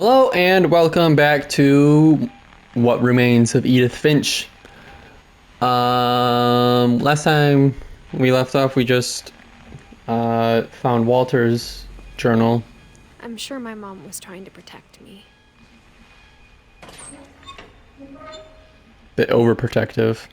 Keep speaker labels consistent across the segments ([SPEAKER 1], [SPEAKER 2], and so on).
[SPEAKER 1] Hello and welcome back to What Remains of Edith Finch. Last time we left off, we just found Walter's journal.
[SPEAKER 2] I'm sure my mom was trying to protect me.
[SPEAKER 1] Bit overprotective.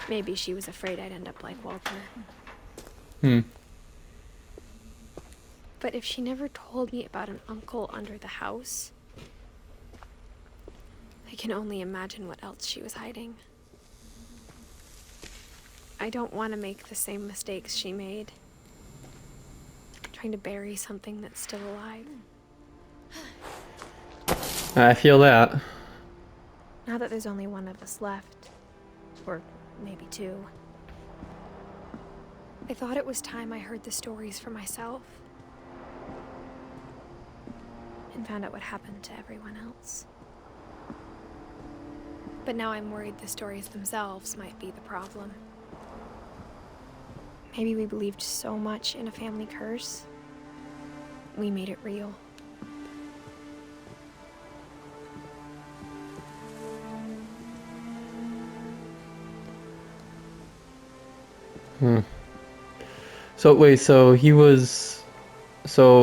[SPEAKER 2] Maybe she was afraid I'd end up like Walter.
[SPEAKER 1] Hmm.
[SPEAKER 2] But if she never told me about an uncle under the house, I can only imagine what else she was hiding. I don't want to make the same mistakes she made. Trying to bury something that's still alive.
[SPEAKER 1] I feel that.
[SPEAKER 2] Now that there's only one of us left, or maybe two, I thought it was time I heard the stories for myself and found out what happened to everyone else. But now I'm worried the stories themselves might be the problem. Maybe we believed so much in a family curse, we made it real.
[SPEAKER 1] So wait, so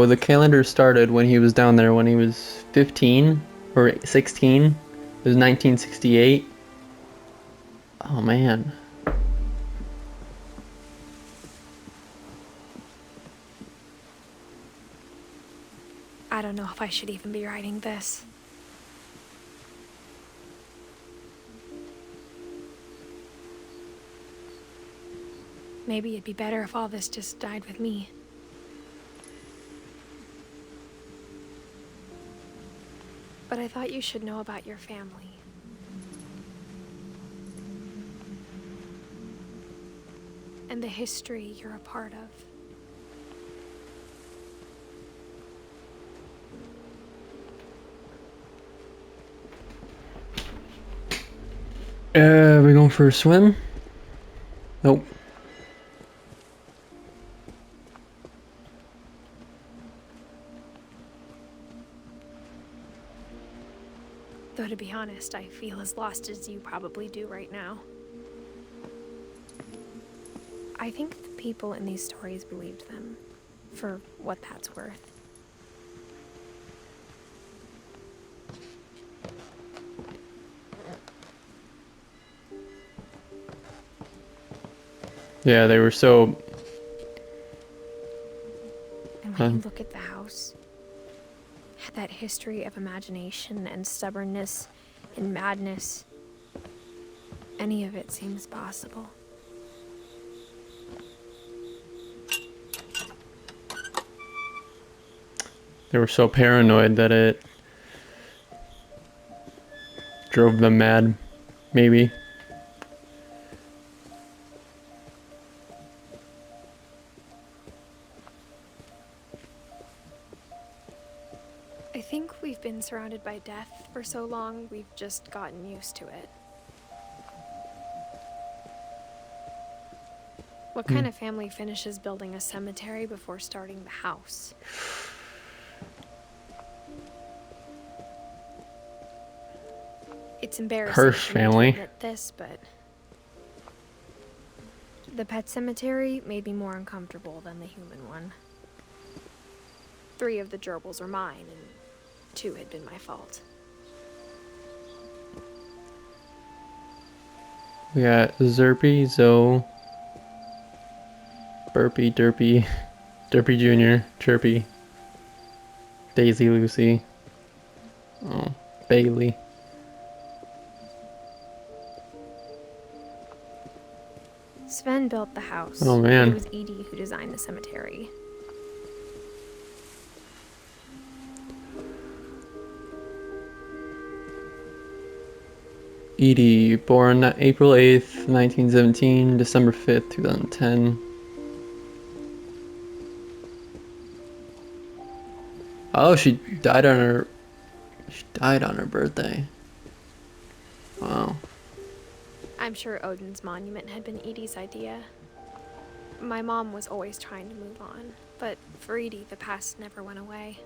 [SPEAKER 1] the calendar started when he was down there when he was 15 or 16. It was 1968. Oh man.
[SPEAKER 2] I don't know if I should even be writing this. Maybe it'd be better if all this just died with me. But I thought you should know about your family. And the history you're a part of.
[SPEAKER 1] We going for a swim? Nope.
[SPEAKER 2] Though to be honest, I feel as lost as you probably do right now. I think the people in these stories believed them, for what that's worth.
[SPEAKER 1] Yeah, they were so.
[SPEAKER 2] And when you look at the house, that history of imagination and stubbornness and madness, any of it seems possible.
[SPEAKER 1] They were so paranoid that it drove them mad, maybe.
[SPEAKER 2] I think we've been surrounded by death for so long, we've just gotten used to it. What kind of family finishes building a cemetery before starting the house? It's embarrassing
[SPEAKER 1] Hearst
[SPEAKER 2] for me to
[SPEAKER 1] family.
[SPEAKER 2] admit this, but the pet cemetery made me more uncomfortable than the human one. 3 of the gerbils were mine, and 2 had been my fault.
[SPEAKER 1] We got Zerpy, Zoe, Burpy, Derpy, Derpy Jr., Chirpy, Daisy, Lucy, oh, Bailey.
[SPEAKER 2] Sven built the house.
[SPEAKER 1] Oh man.
[SPEAKER 2] It was Edith who designed the cemetery.
[SPEAKER 1] Edie, born April 8th, 1917, December 5th, 2010. Oh, she died on her birthday. Wow.
[SPEAKER 2] I'm sure Odin's monument had been Edie's idea. My mom was always trying to move on, but for Edie, the past never went away.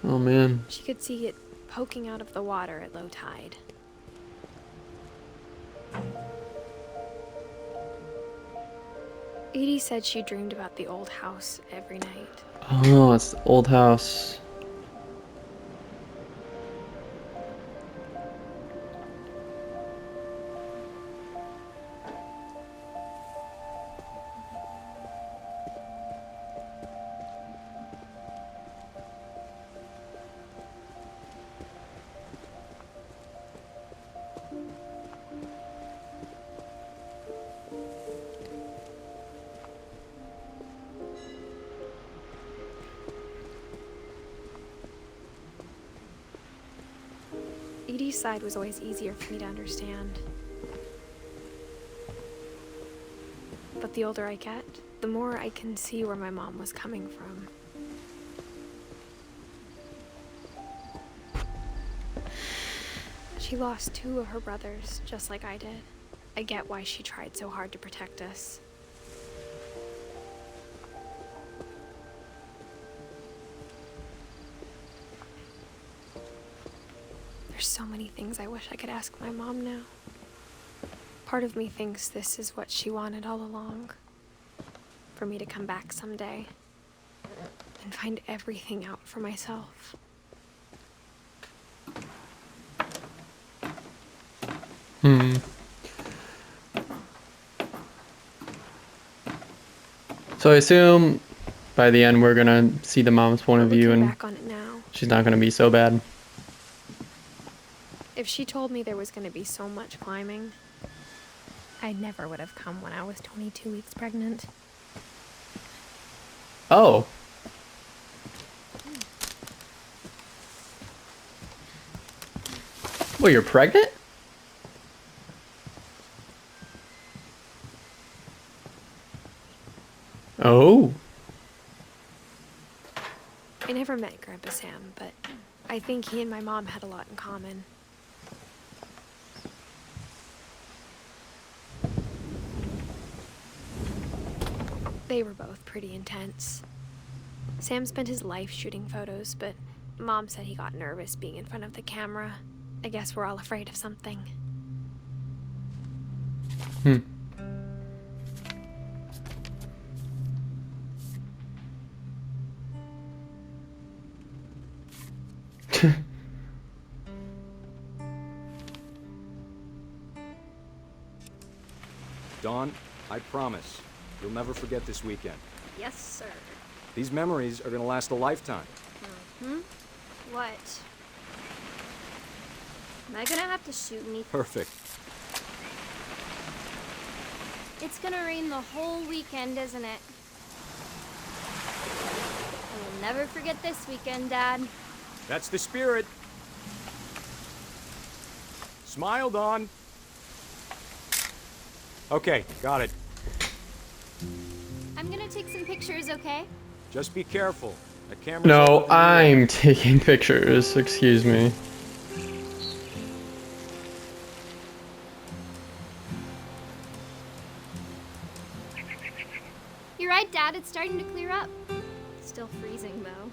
[SPEAKER 1] Oh man.
[SPEAKER 2] She could see it poking out of the water at low tide. Edie said she dreamed about the old house every night.
[SPEAKER 1] Oh, it's the old house.
[SPEAKER 2] Edie's side was always easier for me to understand. But the older I get, the more I can see where my mom was coming from. She lost 2 of her brothers, just like I did. I get why she tried so hard to protect us. There's so many things I wish I could ask my mom now. Part of me thinks this is what she wanted all along. For me to come back someday and find everything out for myself.
[SPEAKER 1] So I assume by the end we're gonna see the mom's point of view,
[SPEAKER 2] Looking
[SPEAKER 1] and
[SPEAKER 2] back on it now,
[SPEAKER 1] she's not gonna be so bad.
[SPEAKER 2] if she told me there was going to be so much climbing, I never would have come when I was 22 weeks pregnant.
[SPEAKER 1] Oh. Well, you're pregnant? Oh.
[SPEAKER 2] I never met Grandpa Sam, but I think he and my mom had a lot in common. They were both pretty intense. Sam spent his life shooting photos, but Mom said he got nervous being in front of the camera. I guess we're all afraid of something.
[SPEAKER 3] Dawn, I promise, you'll never forget this weekend.
[SPEAKER 4] Yes, sir.
[SPEAKER 3] These memories are gonna last a lifetime.
[SPEAKER 4] What? Am I gonna have to shoot anything?
[SPEAKER 3] Perfect.
[SPEAKER 4] It's gonna rain the whole weekend, isn't it? I will never forget this weekend, Dad.
[SPEAKER 3] That's the spirit. Smile, Dawn. Okay, got it.
[SPEAKER 4] I'm gonna take some pictures, okay?
[SPEAKER 3] Just be careful. The camera's
[SPEAKER 1] No,
[SPEAKER 3] all up in the air.
[SPEAKER 1] I'm taking pictures. Excuse me.
[SPEAKER 4] You're right, Dad. It's starting to clear up. Still freezing, though.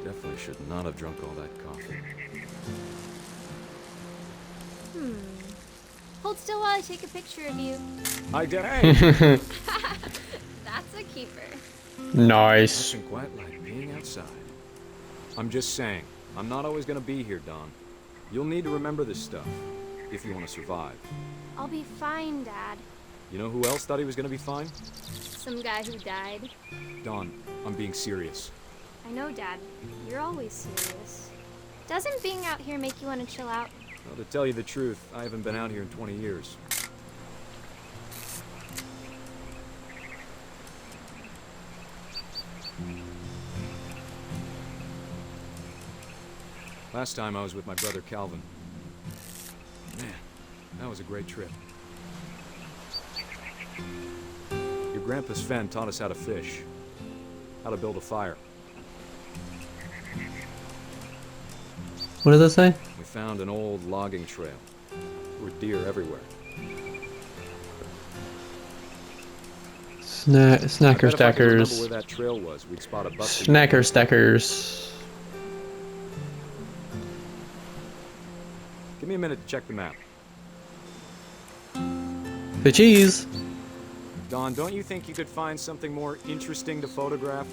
[SPEAKER 3] Definitely should not have drunk all that coffee.
[SPEAKER 4] Hold still while I take a picture of you.
[SPEAKER 3] Hi, Dad.
[SPEAKER 4] That's a keeper.
[SPEAKER 1] Nice.
[SPEAKER 3] Nothing quite like being outside. I'm just saying, I'm not always gonna be here, Dawn. You'll need to remember this stuff, if you want to survive.
[SPEAKER 4] I'll be fine, Dad.
[SPEAKER 3] You know who else thought he was gonna be fine?
[SPEAKER 4] Some guy who died.
[SPEAKER 3] Dawn, I'm being serious.
[SPEAKER 4] I know, Dad. You're always serious. Doesn't being out here make you want to chill out?
[SPEAKER 3] Well, to tell you the truth, I haven't been out here in 20 years. Last time I was with my brother Calvin. Man, that was a great trip. Your Grandpa Sven taught us how to fish, how to build a fire.
[SPEAKER 1] What does it say?
[SPEAKER 3] We found an old logging trail. There were deer everywhere.
[SPEAKER 1] Snacker
[SPEAKER 3] I bet if I could remember
[SPEAKER 1] stackers.
[SPEAKER 3] where that trail was, we'd spot a buck.
[SPEAKER 1] Snacker stackers.
[SPEAKER 3] Give me a minute to check the map.
[SPEAKER 1] The cheese.
[SPEAKER 3] Don, don't you think you could find something more interesting to photograph?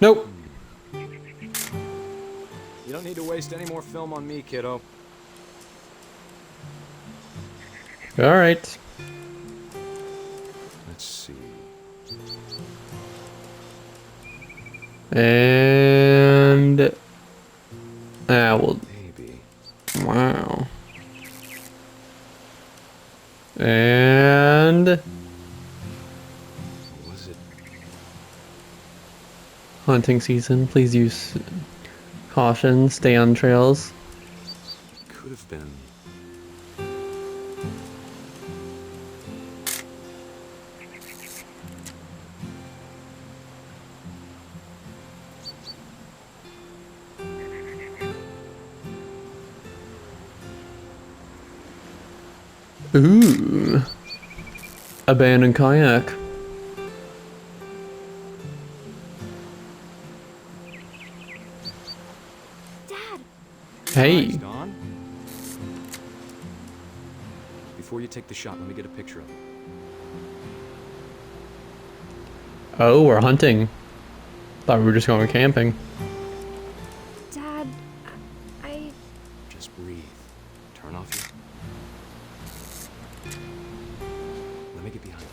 [SPEAKER 1] Nope.
[SPEAKER 3] You don't need to waste any more film on me, kiddo.
[SPEAKER 1] All right.
[SPEAKER 3] Let's see.
[SPEAKER 1] And well,
[SPEAKER 3] Maybe.
[SPEAKER 1] wow. And
[SPEAKER 3] Was it?
[SPEAKER 1] hunting season. Please use caution. Stay on trails.
[SPEAKER 3] Could have been.
[SPEAKER 1] Ooh. Abandoned kayak.
[SPEAKER 4] Dad,
[SPEAKER 1] Hey.
[SPEAKER 3] Nice, Don. Before you take the shot, let me get a picture of it.
[SPEAKER 1] Oh, we're hunting. Thought we were just going camping.
[SPEAKER 2] Dad, I.
[SPEAKER 3] Just breathe. Turn off your... Let me get behind you.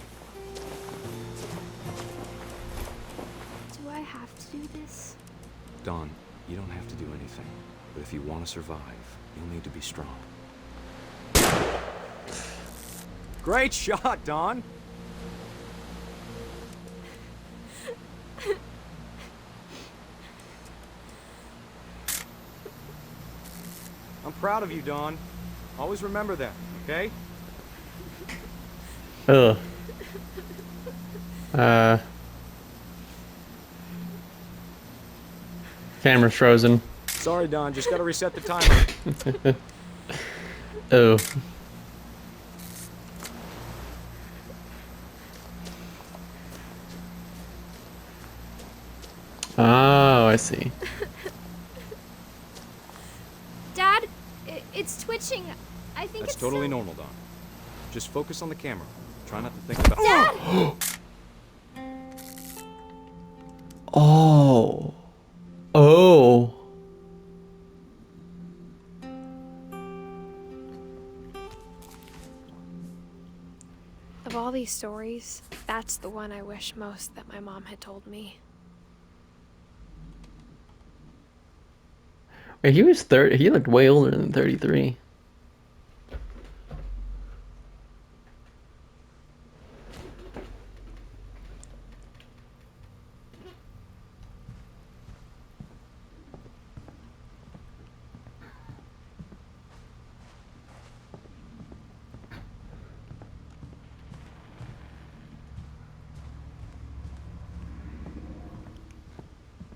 [SPEAKER 4] do I have to do this?
[SPEAKER 3] Don, you don't have to do anything. But if you want to survive, you'll need to be strong. Great shot, Don! I'm proud of you, Don. Always remember that, okay?
[SPEAKER 1] Ugh. Camera's frozen.
[SPEAKER 3] Sorry, Don. Just gotta reset the timer.
[SPEAKER 1] Oh. Oh, I see.
[SPEAKER 4] Dad, it's twitching. I think
[SPEAKER 3] That's
[SPEAKER 4] it's
[SPEAKER 3] totally
[SPEAKER 4] so-
[SPEAKER 3] normal, Don. Just focus on the camera. Try not to think about...
[SPEAKER 4] Dad!
[SPEAKER 1] Oh. Oh.
[SPEAKER 2] Of all these stories, that's the one I wish most that my mom had told me.
[SPEAKER 1] Wait, he was 30. He looked way older than 33.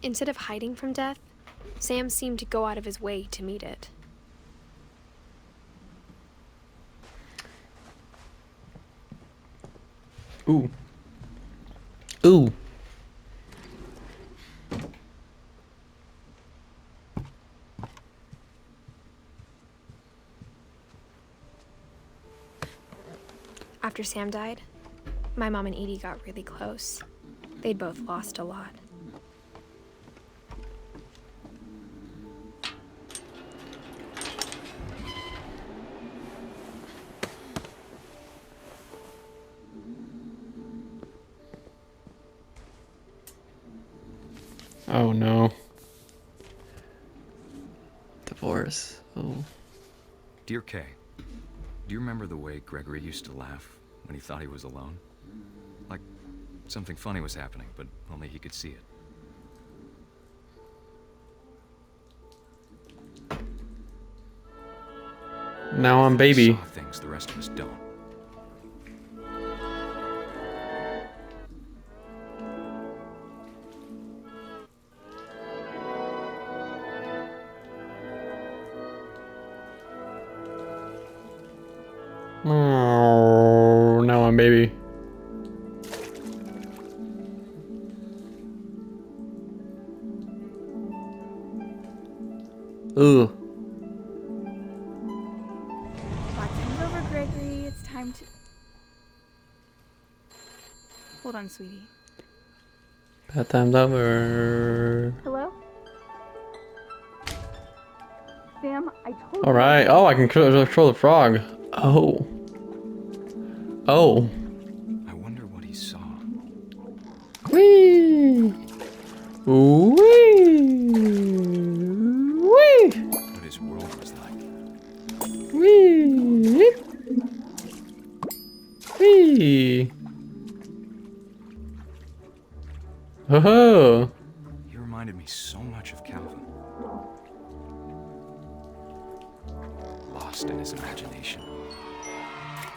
[SPEAKER 2] Instead of hiding from death, Sam seemed to go out of his way to meet it.
[SPEAKER 1] Ooh. Ooh.
[SPEAKER 2] After Sam died, my mom and Edie got really close. They'd both lost a lot.
[SPEAKER 1] Oh no. Divorce. Oh.
[SPEAKER 3] Dear Kay, do you remember the way Gregory used to laugh when he thought he was alone? Like something funny was happening, but only he could see it.
[SPEAKER 1] Now I'm baby.
[SPEAKER 3] He saw things the rest of us don't.
[SPEAKER 1] baby. Ugh.
[SPEAKER 5] Bath time's over, Gregory. It's time to... Hold on, sweetie.
[SPEAKER 1] Bath time's over.
[SPEAKER 5] Hello? Sam, I told you...
[SPEAKER 1] Alright. Oh, I can control the frog. Oh. Oh.
[SPEAKER 3] I wonder what he saw.
[SPEAKER 1] Whee! Whee! Whee!
[SPEAKER 3] What his world was like.
[SPEAKER 1] Whee! Whee! Oh.
[SPEAKER 3] He reminded me so much of Calvin. Lost in his imagination.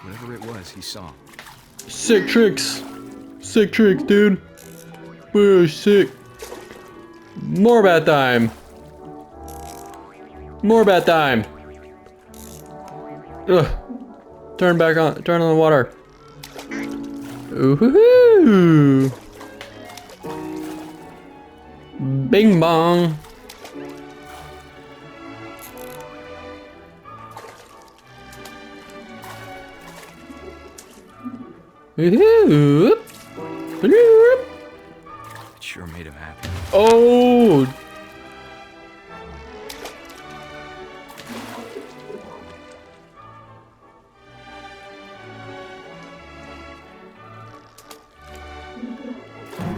[SPEAKER 3] Whatever it was, he saw.
[SPEAKER 1] Sick tricks. Sick tricks, dude. We're sick. More bath time. More bath time. Ugh. Turn back on. Turn on the water. Ooh. Bing bong. Ooh.
[SPEAKER 3] It sure made him happy.
[SPEAKER 1] Oh.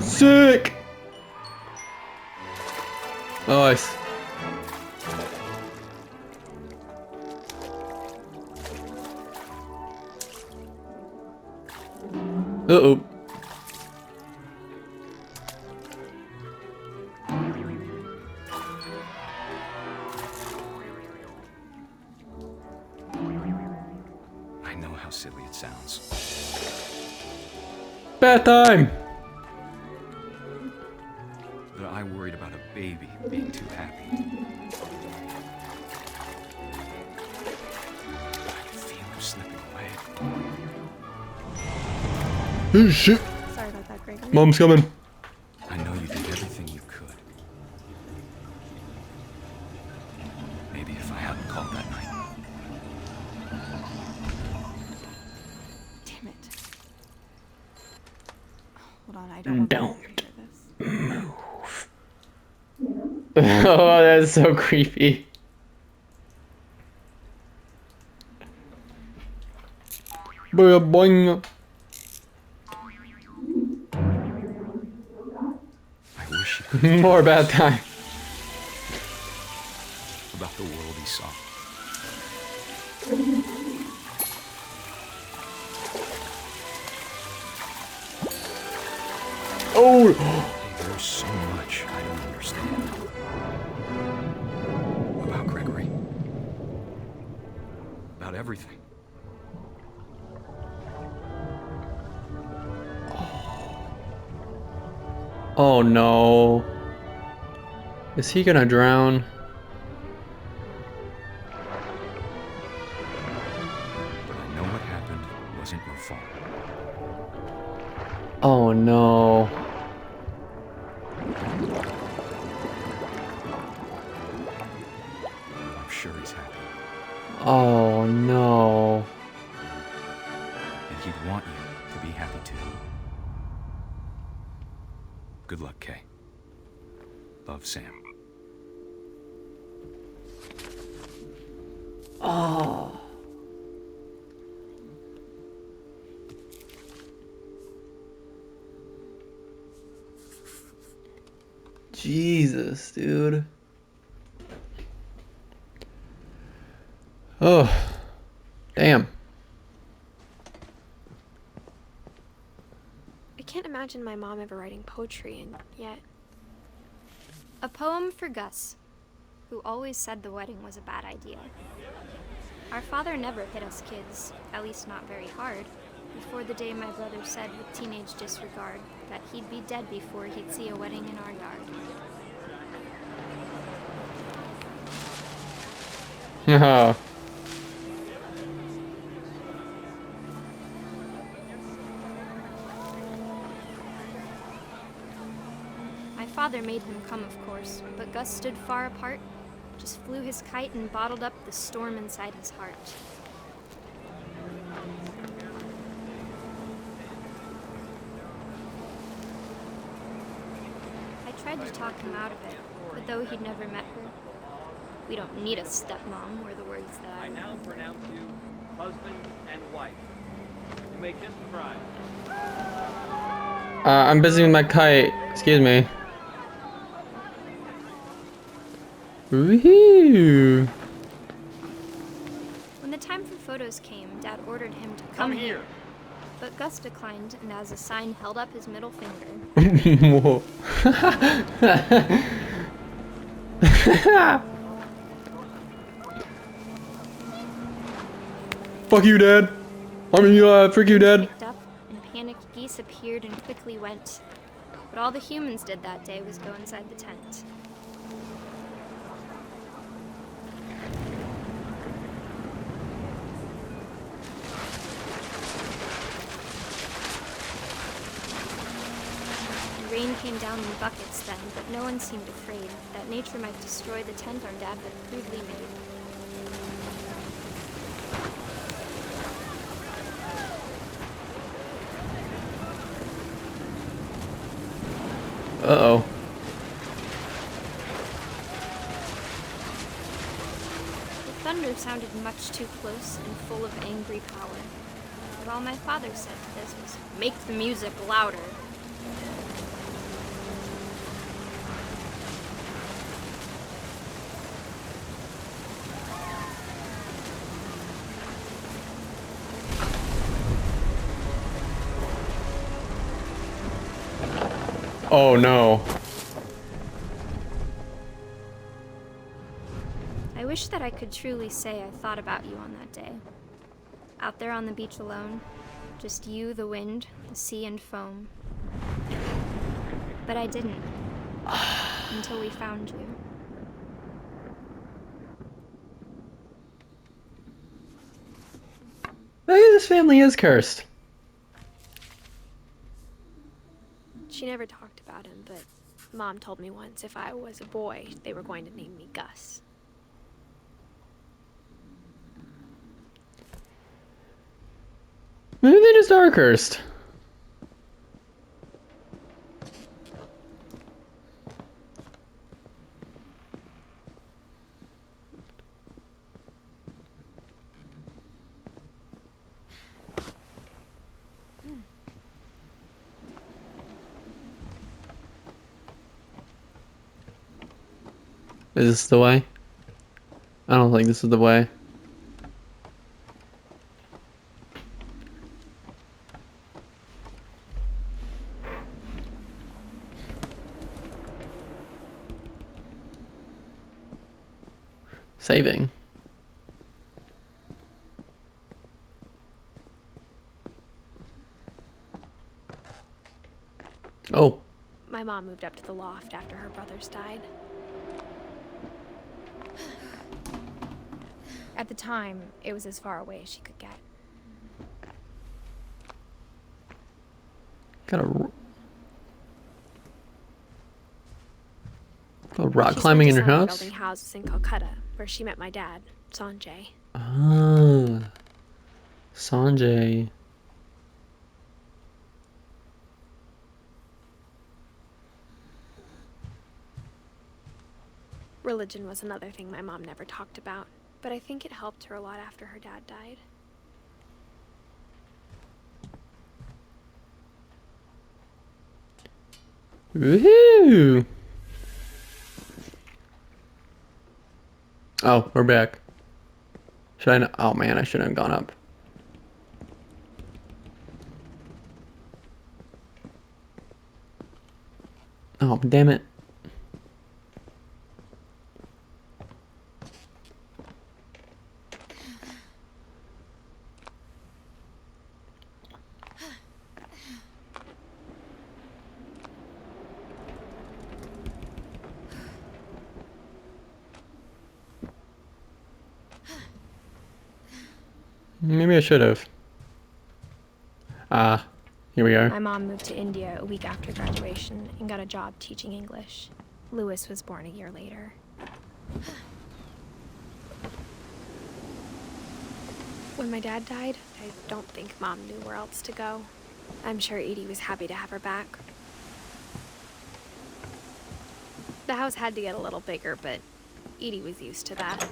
[SPEAKER 1] Sick. Nice. Uh-oh.
[SPEAKER 3] I know how silly it sounds.
[SPEAKER 1] Bath time.
[SPEAKER 3] But I worried about a baby being too happy. I could feel him slipping away.
[SPEAKER 1] Oh shit.
[SPEAKER 5] Sorry about that, Gregory.
[SPEAKER 1] Mom's coming.
[SPEAKER 3] I know you did everything you could. Maybe if I hadn't called that night.
[SPEAKER 5] Damn it. Hold on, I don't want
[SPEAKER 1] Don't.
[SPEAKER 5] to hear this.
[SPEAKER 1] Oh, that's so creepy. Boing, boing.
[SPEAKER 3] I wish he could
[SPEAKER 1] More bath time.
[SPEAKER 3] about the world he saw.
[SPEAKER 1] Oh.
[SPEAKER 3] Hey, there's so much I don't understand. About Gregory. About everything.
[SPEAKER 1] Oh no. Is he gonna drown?
[SPEAKER 3] But I know what happened wasn't your fault.
[SPEAKER 1] Oh no.
[SPEAKER 3] I'm sure he's happy.
[SPEAKER 1] Oh no.
[SPEAKER 3] And he'd want you to be happy too. Good luck, Kay. Love, Sam.
[SPEAKER 1] Oh. Jesus, dude. Oh. Damn.
[SPEAKER 2] I can't imagine my mom ever writing poetry, and yet.
[SPEAKER 4] A poem for Gus, who always said the wedding was a bad idea. Our father never hit us kids, at least not very hard, before the day my brother said with teenage disregard that he'd be dead before he'd see a wedding in our yard.
[SPEAKER 1] Yeah.
[SPEAKER 4] My father made him come, of course, but Gus stood far apart, just flew his kite and bottled up the storm inside his heart. I tried to talk him out of it, but though he'd never met her, we don't need a stepmom, were the words that
[SPEAKER 6] I now pronounce you husband and wife. You may kiss the bride.
[SPEAKER 1] I'm busy with my kite. Excuse me. Woohoo!
[SPEAKER 4] When the time for photos came, Dad ordered him to come here. But Gus declined, and as a sign held up his middle finger.
[SPEAKER 1] Whoa. Fuck you, Dad. I mean, frick you, Dad.
[SPEAKER 4] Picked up, and panicked geese appeared and quickly went. But all the humans did that day was go inside the tent. The rain came down in buckets then, but no one seemed afraid that nature might destroy the tent our dad had crudely made.
[SPEAKER 1] Uh-oh.
[SPEAKER 4] The thunder sounded much too close and full of angry power. But all my father said to this was, "Make the music louder."
[SPEAKER 1] Oh no.
[SPEAKER 4] I wish that I could truly say I thought about you on that day. Out there on the beach alone, just you, the wind, the sea, and foam. But I didn't. Until we found you.
[SPEAKER 1] Maybe this family is cursed.
[SPEAKER 2] She never talked about him, but Mom told me once if I was a boy, they were going to name me Gus.
[SPEAKER 1] Maybe they just are cursed. Is this the way? I don't think this is the way. Saving. Oh.
[SPEAKER 2] My mom moved up to the loft after her brothers died. At the time, it was as far away as she could get.
[SPEAKER 1] Got a rock
[SPEAKER 2] She
[SPEAKER 1] climbing in
[SPEAKER 2] spent
[SPEAKER 1] her
[SPEAKER 2] a summer
[SPEAKER 1] house?
[SPEAKER 2] building houses in Calcutta, where she met my dad, Sanjay.
[SPEAKER 1] Ah. Sanjay.
[SPEAKER 2] Religion was another thing my mom never talked about, but I think it helped her a lot after her dad died.
[SPEAKER 1] Woohoo! Oh, we're back. Should I? Oh man, I shouldn't have gone up. Oh, damn it. Maybe I should have. Ah, Here we are.
[SPEAKER 2] My mom moved to India a week after graduation and got a job teaching English. Lewis was born a year later. When my dad died, I don't think Mom knew where else to go. I'm sure Edie was happy to have her back. The house had to get a little bigger, but Edie was used to that.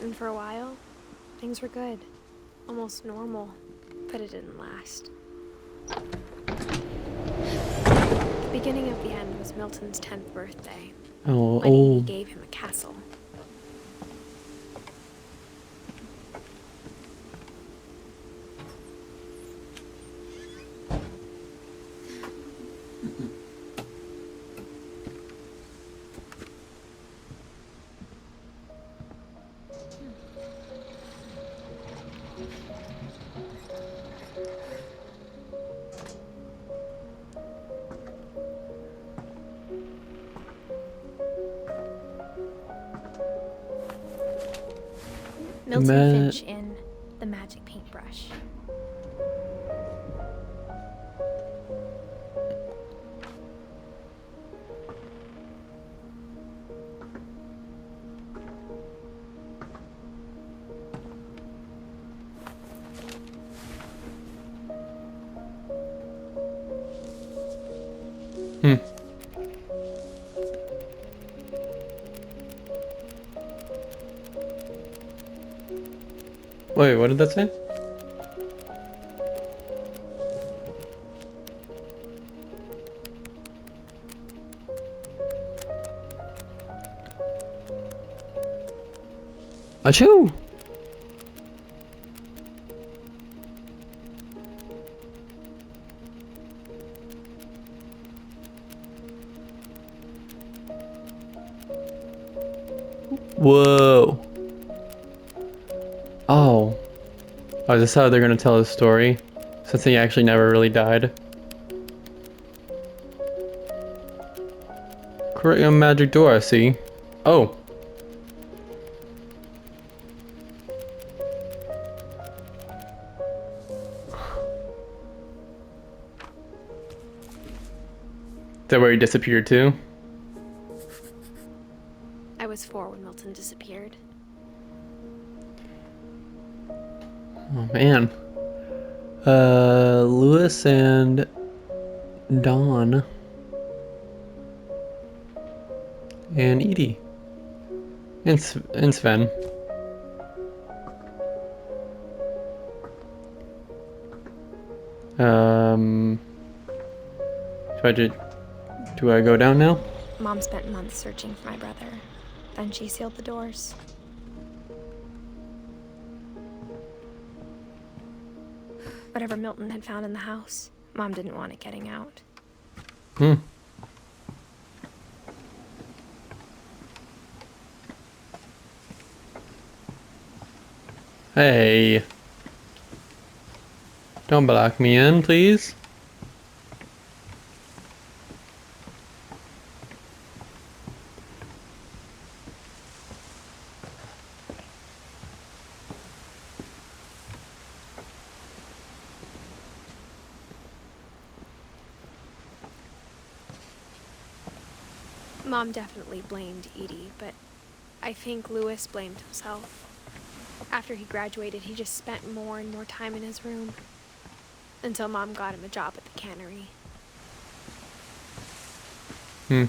[SPEAKER 2] And for a while, things were good. Almost normal, but it didn't last. The beginning of the end was Milton's 10th birthday,
[SPEAKER 1] Oh,
[SPEAKER 2] when Edie
[SPEAKER 1] oh.
[SPEAKER 2] gave him a castle. Milton Finch in The Magic Paintbrush.
[SPEAKER 1] Hmm. Wait, what did that say? Achoo! Whoa. Oh. Oh, is this how they're gonna tell his story? Since he actually never really died. Create a magic door, I see. Oh. Is that where he disappeared to?
[SPEAKER 2] I was 4 when Milton disappeared.
[SPEAKER 1] Oh man. Lewis and Dawn. And Edie. And Sven. Do I go down now?
[SPEAKER 2] Mom spent months searching for my brother. Then she sealed the doors. Whatever Milton had found in the house, Mom didn't want it getting out.
[SPEAKER 1] Hmm. Hey. Don't block me in, please.
[SPEAKER 2] Mom definitely blamed Edie, but I think Lewis blamed himself. After he graduated, he just spent more and more time in his room. Until Mom got him a job at the cannery.
[SPEAKER 1] Hmm.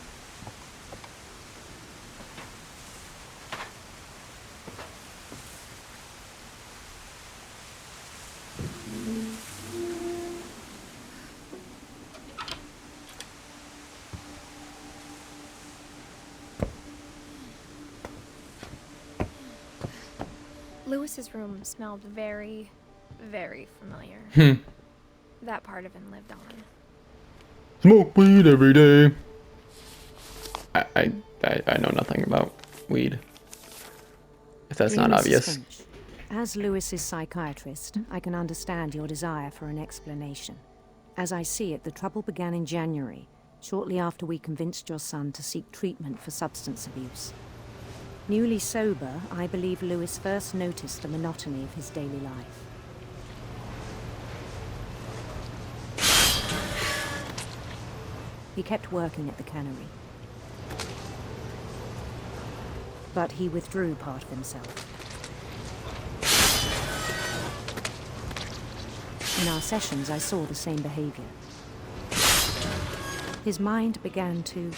[SPEAKER 2] Lewis's room smelled very, very familiar.
[SPEAKER 1] Hmm.
[SPEAKER 2] That part of him lived on.
[SPEAKER 1] Smoke weed every day. I know nothing about weed. If that's not
[SPEAKER 7] Mrs.
[SPEAKER 1] obvious.
[SPEAKER 7] Finch, as Lewis's psychiatrist, I can understand your desire for an explanation. As I see it, the trouble began in January, shortly after we convinced your son to seek treatment for substance abuse. Newly sober, I believe Lewis first noticed the monotony of his daily life. He kept working at the cannery. But he withdrew part of himself. In our sessions, I saw the same behavior. His mind began to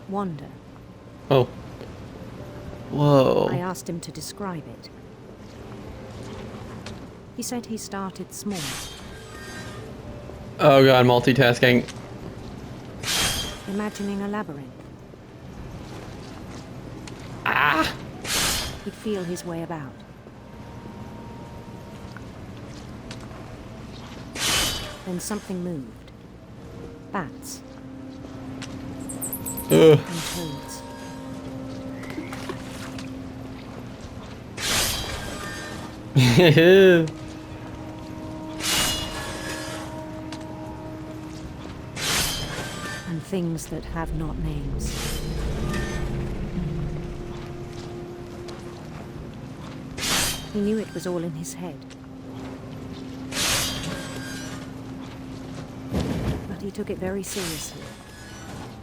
[SPEAKER 7] wander.
[SPEAKER 1] Oh. Whoa.
[SPEAKER 7] I asked him to describe it. He said he started small.
[SPEAKER 1] Oh god, multitasking.
[SPEAKER 7] Imagining a labyrinth.
[SPEAKER 1] Ah!
[SPEAKER 7] He'd feel his way about. Then something moved. Bats
[SPEAKER 1] Ugh.
[SPEAKER 7] and toads. And things that have not names. He knew it was all in his head. But he took it very seriously.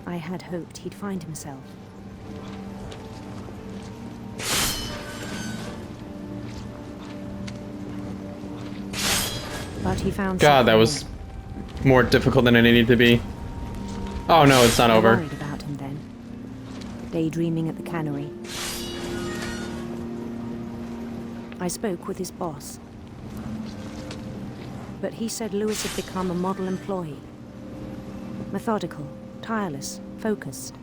[SPEAKER 7] I had hoped he'd find himself. But he found
[SPEAKER 1] God, that
[SPEAKER 7] something
[SPEAKER 1] was more difficult than it needed to be. Oh no, it's not
[SPEAKER 7] I
[SPEAKER 1] over.
[SPEAKER 7] worried about him then. Daydreaming at the cannery. I spoke with his boss. But he said Lewis had become a model employee. Methodical, tireless, focused.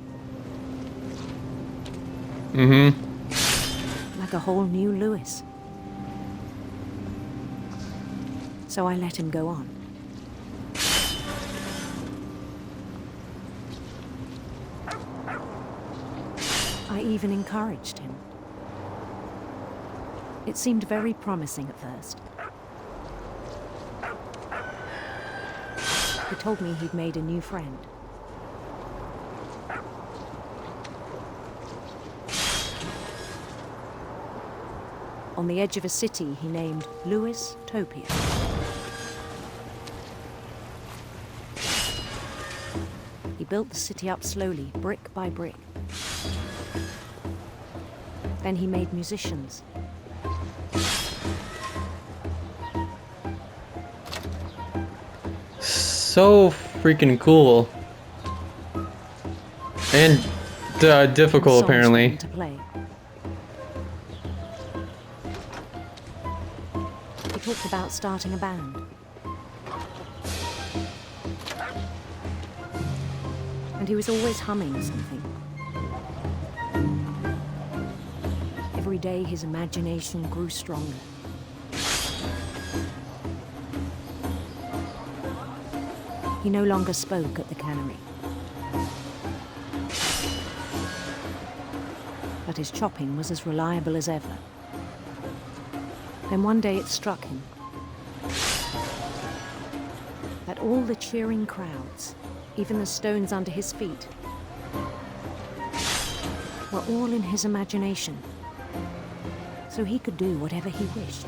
[SPEAKER 1] Mm-hmm.
[SPEAKER 7] Like a whole new Lewis. So I let him go on. I even encouraged him. It seemed very promising at first. He told me he'd made a new friend. On the edge of a city he named Lewis Topia. He built the city up slowly, brick by brick. Then he made musicians.
[SPEAKER 1] So freaking cool. And difficult,
[SPEAKER 7] songs for
[SPEAKER 1] apparently.
[SPEAKER 7] them to play. He talked about starting a band. And he was always humming something. Every day his imagination grew stronger. He no longer spoke at the cannery. But his chopping was as reliable as ever. Then one day it struck him that all the cheering crowds, even the stones under his feet, were all in his imagination, so he could do whatever he wished.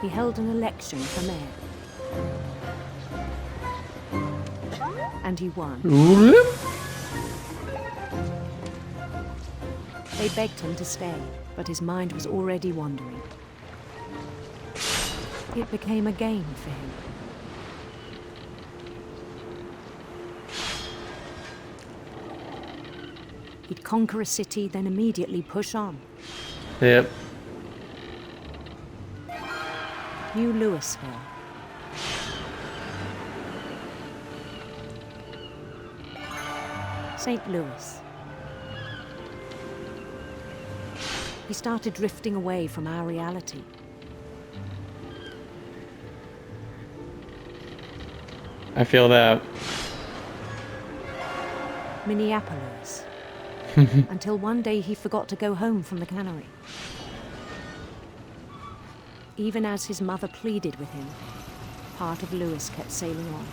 [SPEAKER 7] He held an election for mayor. And he won. They begged him to stay, but his mind was already wandering. It became a game for him. He'd conquer a city, then immediately push on.
[SPEAKER 1] Yep.
[SPEAKER 7] New Louisville. St. Louis. He started drifting away from our reality.
[SPEAKER 1] I feel that.
[SPEAKER 7] Minneapolis. Until one day he forgot to go home from the cannery. Even as his mother pleaded with him, part of Lewis kept sailing on.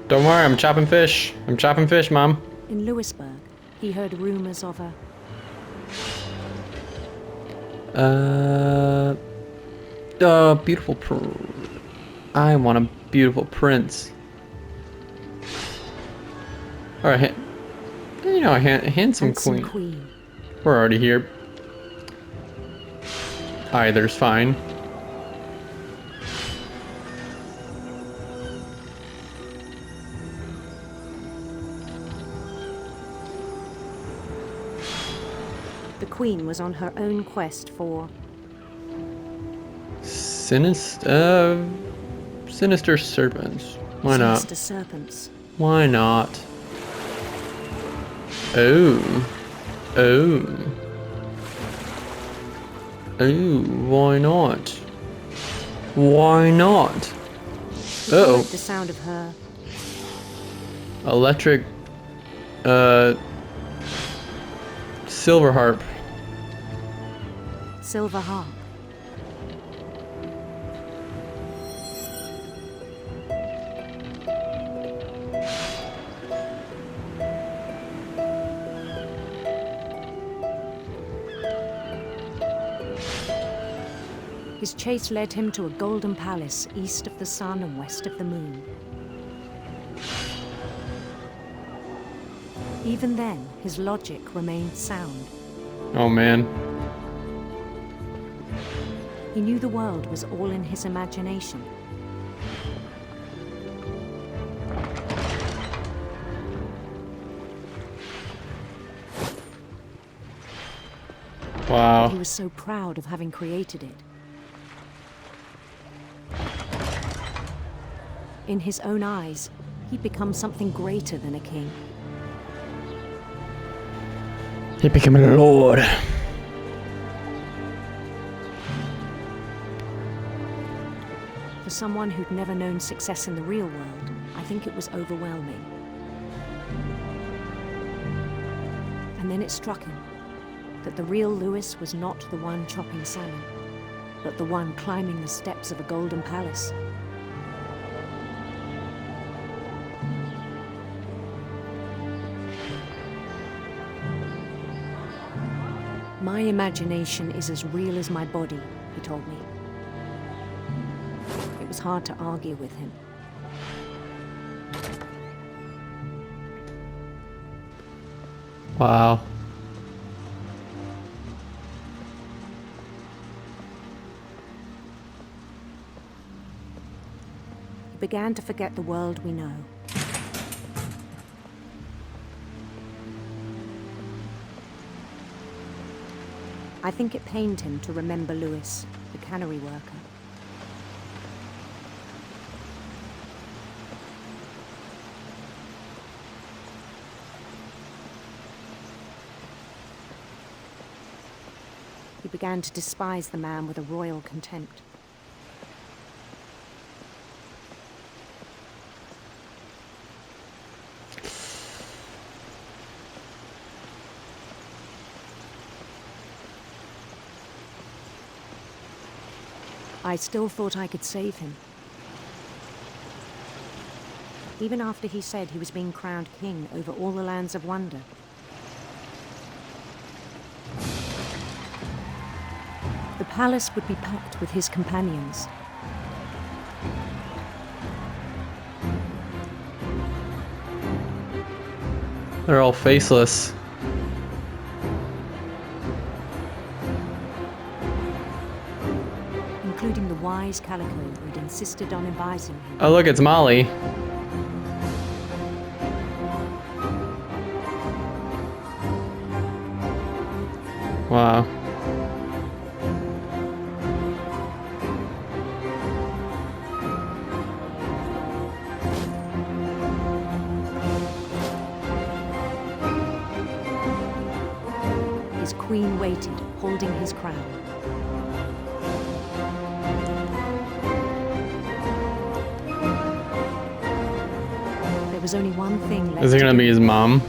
[SPEAKER 1] Don't worry, I'm chopping fish. I'm chopping fish, Mom.
[SPEAKER 7] In Louisburg, he heard rumors of a
[SPEAKER 1] Beautiful I want a beautiful prince. Alright, you know, a handsome queen. We're already here. Either's fine.
[SPEAKER 7] The queen was on her own quest for
[SPEAKER 1] Sinister serpents. Why not?
[SPEAKER 7] sinister serpents.
[SPEAKER 1] Why not? Oh. Oh. Oh, why not? Why not? Uh-oh.
[SPEAKER 7] The sound of her
[SPEAKER 1] Electric, silver harp.
[SPEAKER 7] silver harp. His chase led him to a golden palace east of the sun and west of the moon. Even then, his logic remained sound.
[SPEAKER 1] Oh man.
[SPEAKER 7] He knew the world was all in his imagination.
[SPEAKER 1] Wow.
[SPEAKER 7] He was so proud of having created it. In his own eyes, he'd become something greater than a king.
[SPEAKER 1] He became a lord.
[SPEAKER 7] For someone who'd never known success in the real world, I think it was overwhelming. And then it struck him that the real Lewis was not the one chopping salmon, but the one climbing the steps of a golden palace. My imagination is as real as my body, he told me. It was hard to argue with him.
[SPEAKER 1] Wow.
[SPEAKER 7] He began to forget the world we know. I think it pained him to remember Lewis, the cannery worker. He began to despise the man with a royal contempt. I still thought I could save him. Even after he said he was being crowned king over all the lands of wonder. The palace would be packed with his companions.
[SPEAKER 1] They're all faceless.
[SPEAKER 7] Including the wise Calico who'd insisted on advising him.
[SPEAKER 1] Oh look, it's Molly. Wow.
[SPEAKER 7] His queen waited, holding his crown. There was only one thing left.
[SPEAKER 1] Is it gonna be his mom?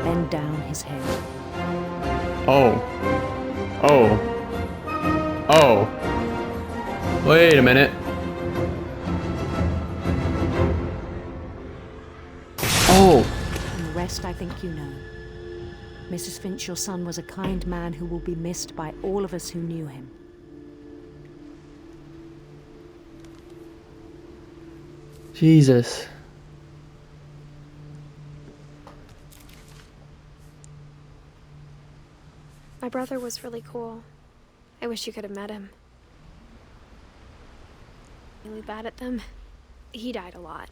[SPEAKER 7] Bend down his head.
[SPEAKER 1] Oh. Oh. Oh. Wait a minute. Oh!
[SPEAKER 7] And the rest I think you know. Mrs. Finch, your son was a kind man who will be missed by all of us who knew him.
[SPEAKER 1] Jesus.
[SPEAKER 2] My brother was really cool. I wish you could have met him. Really bad at them. He died a lot.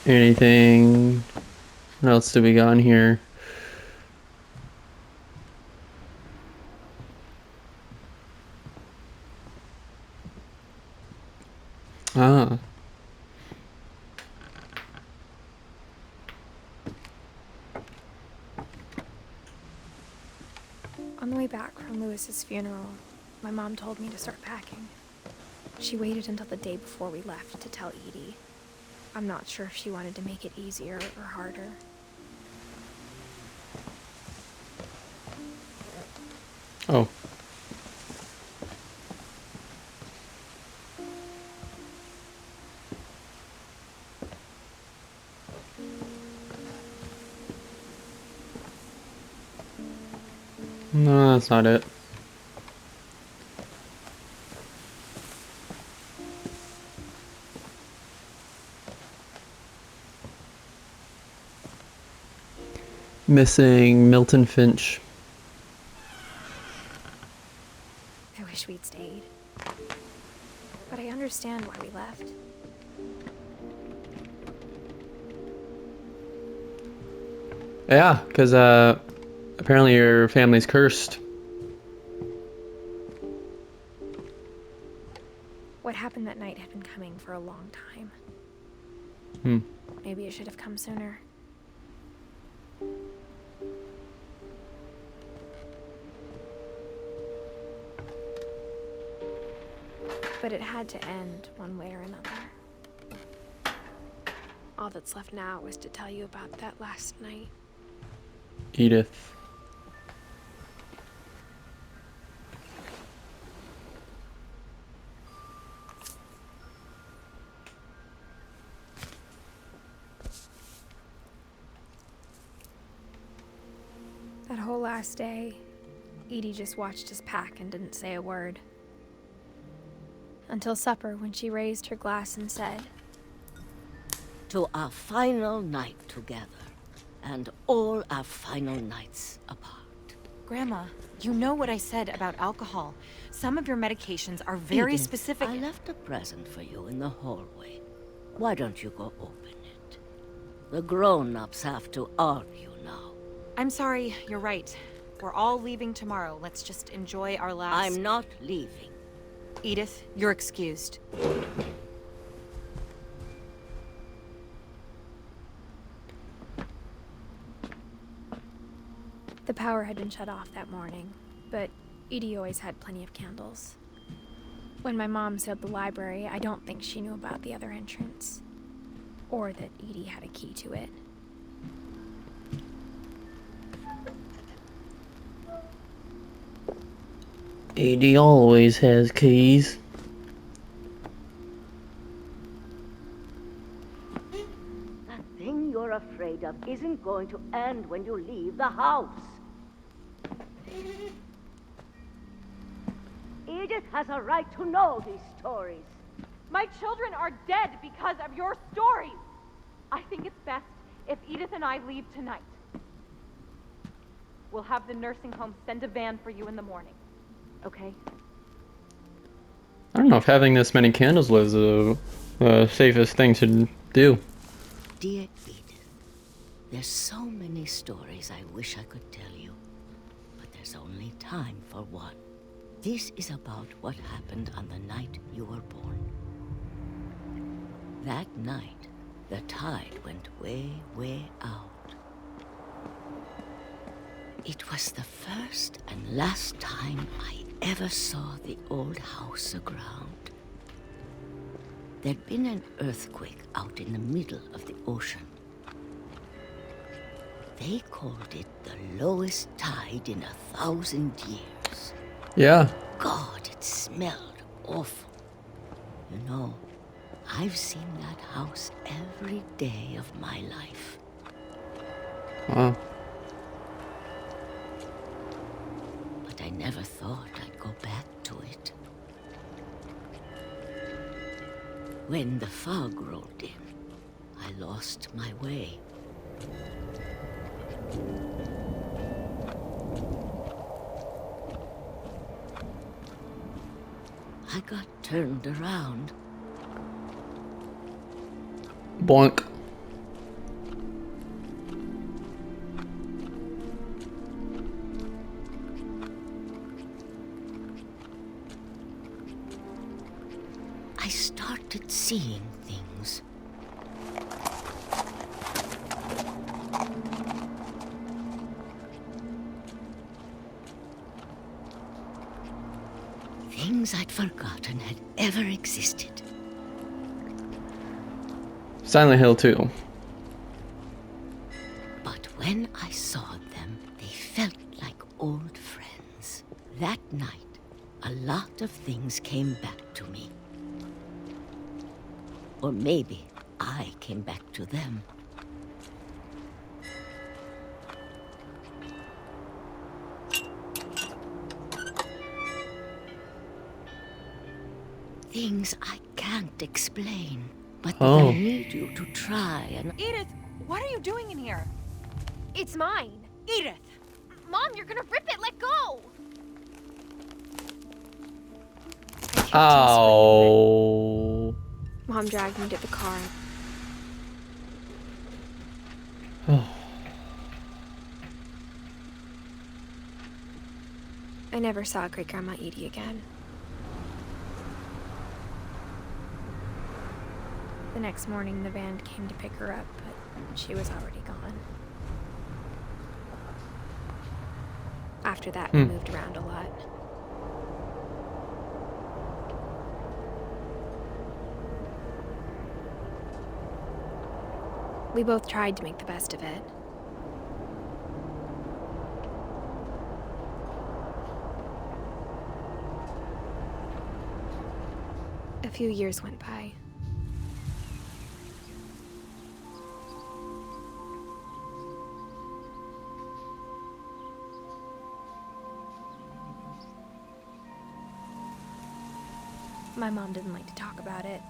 [SPEAKER 1] Anything? What else do we got in here? Ah.
[SPEAKER 2] On the way back from Lewis's funeral, my mom told me to start packing. She waited until the day before we left to tell Edie. I'm not sure if she wanted to make it easier or harder.
[SPEAKER 1] Oh. No, that's not it. Missing Milton Finch.
[SPEAKER 2] I wish we'd stayed. But I understand why we left.
[SPEAKER 1] Yeah, because apparently your family's cursed.
[SPEAKER 2] What happened that night had been coming for a long time.
[SPEAKER 1] Hmm.
[SPEAKER 2] Maybe it should have come sooner. But it had to end one way or another. All that's left now is to tell you about that last night.
[SPEAKER 1] Edith.
[SPEAKER 2] That whole last day, Edie just watched us pack and didn't say a word. Until supper, when she raised her glass and said,
[SPEAKER 8] "To our final night together, and all our final nights apart."
[SPEAKER 9] Grandma, you know what I said about alcohol. Some of your medications are very
[SPEAKER 8] Edith,
[SPEAKER 9] specific.
[SPEAKER 8] I left a present for you in the hallway. Why don't you go open it? The grown-ups have to argue now.
[SPEAKER 9] I'm sorry, you're right. We're all leaving tomorrow. Let's just enjoy our last...
[SPEAKER 8] I'm not leaving.
[SPEAKER 9] Edith, you're excused.
[SPEAKER 2] the power had been shut off that morning, but Edie always had plenty of candles. When my mom sealed the library, I don't think she knew about the other entrance, or that Edie had a key to it.
[SPEAKER 1] Edie always has keys.
[SPEAKER 8] That thing you're afraid of isn't going to end when you leave the house. Edith has a right to know these stories.
[SPEAKER 10] My children are dead because of your stories. I think it's best if Edith and I leave tonight. We'll have the nursing home send a van for you in the morning. Okay?
[SPEAKER 1] I don't know if having this many candles was the safest thing to do.
[SPEAKER 8] Dear Edith, there's so many stories I wish I could tell you, but there's only time for one. This is about what happened on the night you were born. That night, the tide went way, way out. It was the first and last time I ever saw the old house aground. There'd been an earthquake out in the middle of the ocean. They called it the lowest tide in 1,000 years.
[SPEAKER 1] Yeah.
[SPEAKER 8] God, it smelled awful. You know, I've seen that house every day of my life.
[SPEAKER 1] Wow.
[SPEAKER 8] But I never thought I'd go back to it. When the fog rolled in, I lost my way. I got turned around.
[SPEAKER 1] Boink.
[SPEAKER 8] I started seeing things. Things I'd forgotten had ever existed.
[SPEAKER 1] Silent Hill 2.
[SPEAKER 8] But when I saw them, they felt like old friends. That night, a lot of things came back to me. Or maybe I came back to them. Things I can't explain, but that I need you to try and...
[SPEAKER 9] Edith, what are you doing in here?
[SPEAKER 2] It's mine.
[SPEAKER 9] Edith!
[SPEAKER 2] Mom, you're gonna rip it. Let go.
[SPEAKER 1] Ow.
[SPEAKER 2] Mom dragged me to the car.
[SPEAKER 1] Oh.
[SPEAKER 2] I never saw Great-Grandma Edie again. The next morning, the van came to pick her up, but she was already gone. After that, we moved around a lot. We both tried to make the best of it. A few years went by. My mom didn't like to talk about it.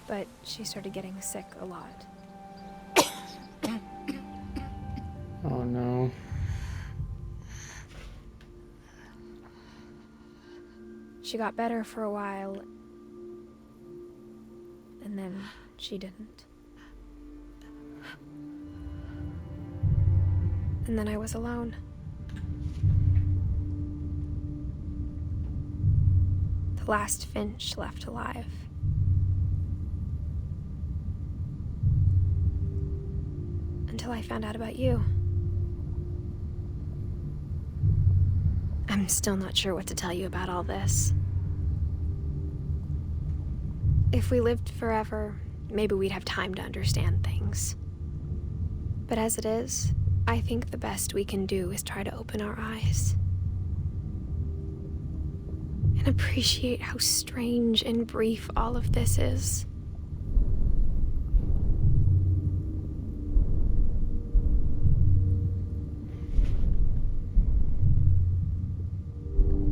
[SPEAKER 2] But she started getting sick a lot.
[SPEAKER 1] Oh no.
[SPEAKER 2] She got better for a while, and then she didn't. And then I was alone. The last Finch left alive. Until I found out about you. I'm still not sure what to tell you about all this. If we lived forever, maybe we'd have time to understand things. But as it is, I think the best we can do is try to open our eyes. And appreciate how strange and brief all of this is.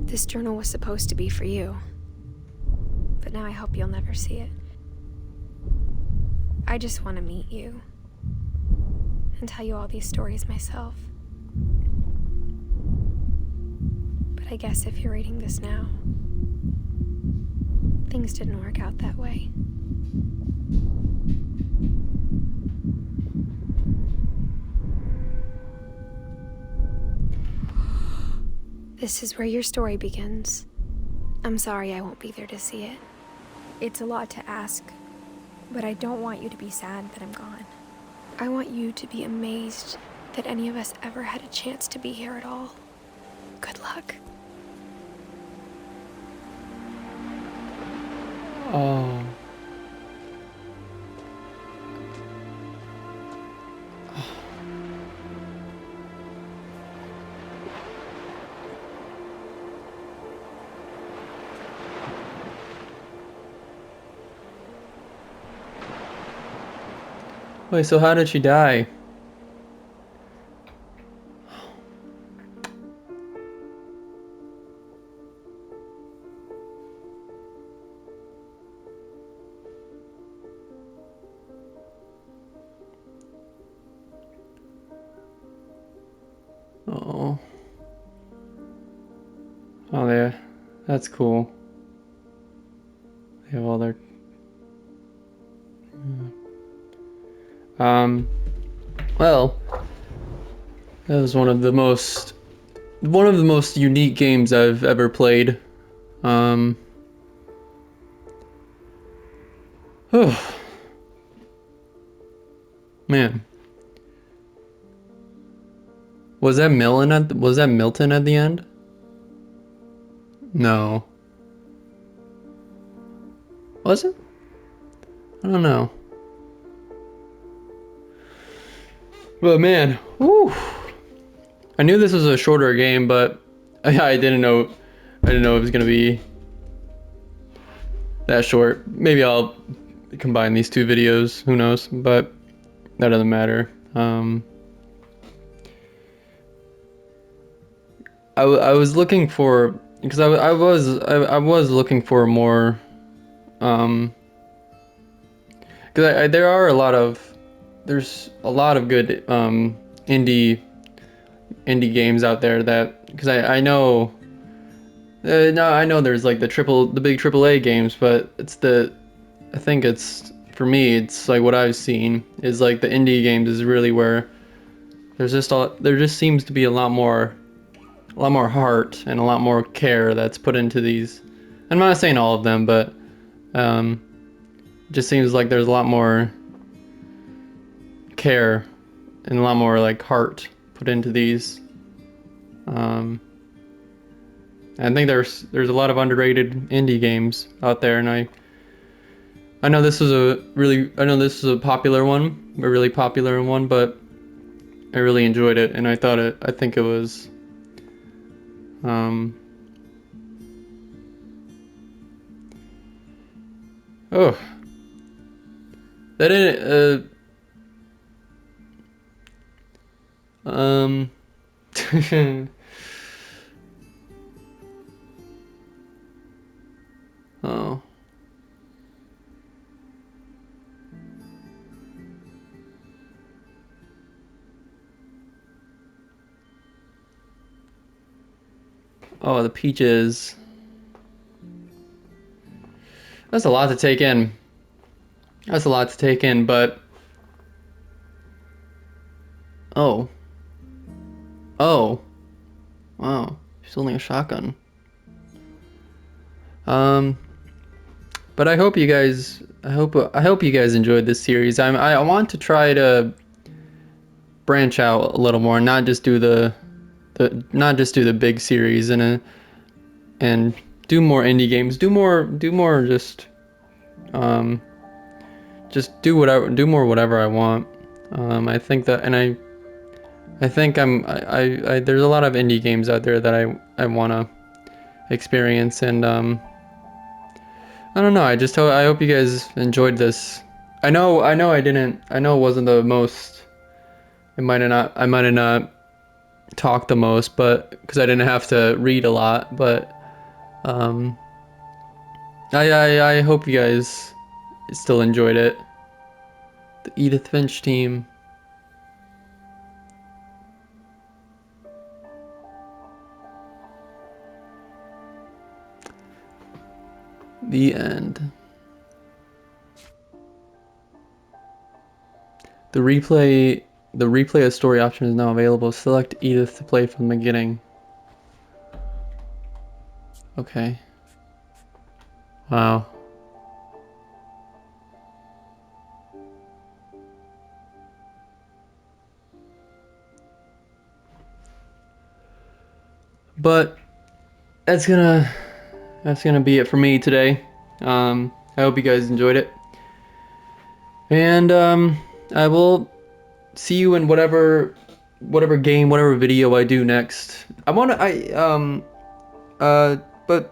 [SPEAKER 2] This journal was supposed to be for you. But now I hope you'll never see it. I just want to meet you. And tell you all these stories myself. But I guess if you're reading this now, things didn't work out that way. This is where your story begins. I'm sorry I won't be there to see it. It's a lot to ask, but I don't want you to be sad that I'm gone. I want you to be amazed that any of us ever had a chance to be here at all. Good luck.
[SPEAKER 1] Oh. Wait, so how did she die? Oh. Oh, yeah. That's cool. They have all their... Well, that was one of the most unique games I've ever played. Oh, man. Was that Milton at the end? No. Was it? I don't know. But man, whew. I knew this was a shorter game, but I didn't know it was gonna be that short. Maybe I'll combine these two videos, who knows, but that doesn't matter. I was looking for, because I was looking for more, because there's a lot of good indie games out there, that, because I know, no, I know there's like the big AAA games, but I think it's, for me, it's like what I've seen is like the indie games is really where there just seems to be a lot more heart and a lot more care that's put into these. I'm not saying all of them, but it just seems like there's a lot more care and a lot more like heart put into these. I think there's a lot of underrated indie games out there, and I know this is a popular one, a really popular one, but I really enjoyed it, and I think it was oh, that didn't oh. Oh, the peaches. That's a lot to take in. But oh. Oh. Wow. She's holding a shotgun. But I hope you guys enjoyed this series. I want to try to branch out a little more, not just do the big series, and do more indie games. Do more do more whatever I want. I think that, and I think there's a lot of indie games out there that I want to experience, and I don't know. I hope you guys enjoyed this. I know it wasn't the most. I might have not talked the most, but because I didn't have to read a lot, but I hope you guys still enjoyed it. The Edith Finch team. The end. The replay a story option is now available. Select Edith to play from the beginning. Okay. Wow. But that's gonna be it for me today. I hope you guys enjoyed it, and I will see you in whatever game, whatever video I do next. But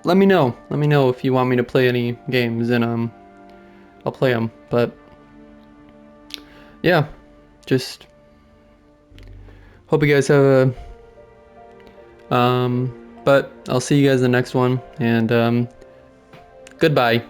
[SPEAKER 1] let me know. Let me know if you want me to play any games, and I'll play them. But yeah, just hope you guys have a but I'll see you guys in the next one, and goodbye.